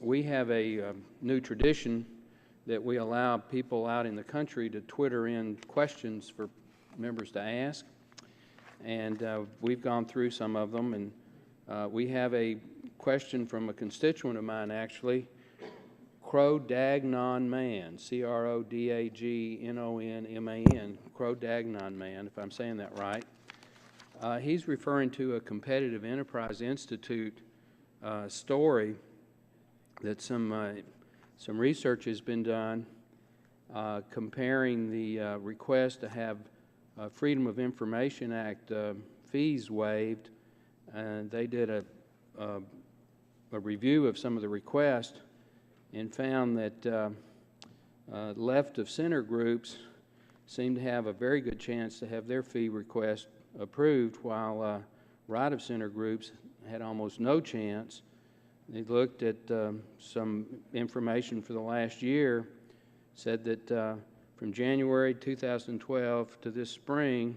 We have a new tradition that we allow people out in the country to Twitter in questions for members to ask, and we've gone through some of them, and we have a question from a constituent of mine, actually. Cro-Dagnon Man, C-R-O-D-A-G-N-O-N-M-A-N, Cro-Dagnon Man, if I'm saying that right. He's referring to a Competitive Enterprise Institute story that some research has been done comparing the request to have Freedom of Information Act fees waived, and they did a review of some of the requests and found that left of center groups seem to have a very good chance to have their fee request approved, while right of center groups had almost no chance. They looked at some information for the last year, said that from January 2012 to this spring,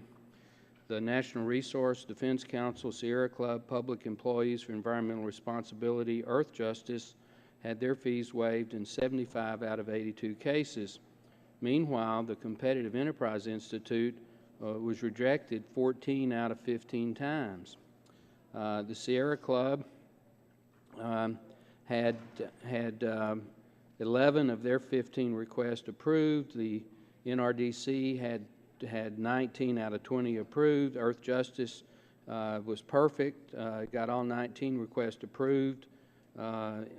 the National Resource Defense Council, Sierra Club, Public Employees for Environmental Responsibility, Earth Justice had their fees waived in 75 out of 82 cases. Meanwhile, the Competitive Enterprise Institute was rejected 14 out of 15 times. The Sierra Club had 11 of their 15 requests approved. The NRDC had 19 out of 20 approved. Earth Justice was perfect, got all 19 requests approved.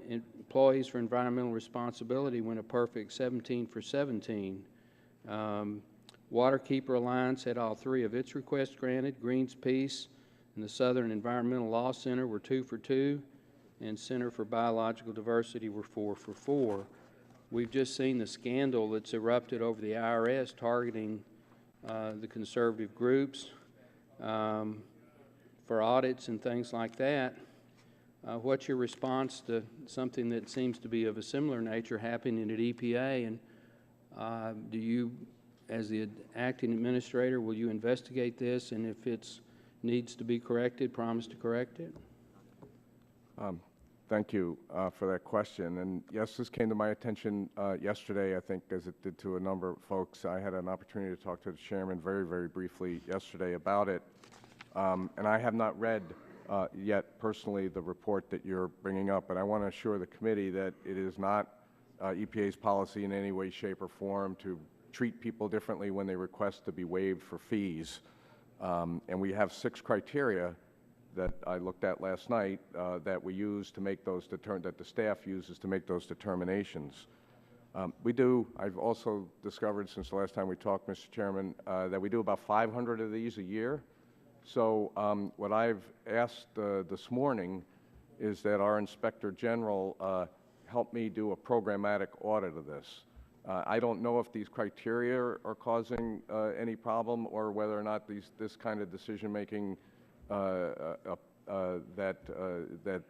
Employees for Environmental Responsibility went a perfect 17 for 17. Waterkeeper Alliance had all 3 of its requests granted. Greenpeace and the Southern Environmental Law Center were 2 for 2, and Center for Biological Diversity were 4 for 4. We've just seen the scandal that's erupted over the IRS targeting the conservative groups for audits and things like that. What's your response to something that seems to be of a similar nature happening at EPA, and do you, as the acting administrator, will you investigate this, and if it needs to be corrected, promise to correct it? Thank you for that question. And yes, this came to my attention yesterday, I think, as it did to a number of folks. I had an opportunity to talk to the chairman very, very briefly yesterday about it. And I have not read yet personally the report that you're bringing up, but I want to assure the committee that it is not EPA's policy in any way, shape, or form to treat people differently when they request to be waived for fees. And we have 6 criteria that I looked at last night that we use to make those that the staff uses to make those determinations. I've also discovered since the last time we talked, Mr. Chairman, that we do about 500 of these a year. So what I've asked this morning is that our Inspector General help me do a programmatic audit of this. I don't know if these criteria are causing any problem, or whether or not this kind of decision-making that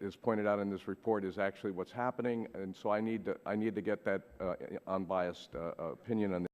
is pointed out in this report is actually what's happening. And so I need to get that unbiased opinion on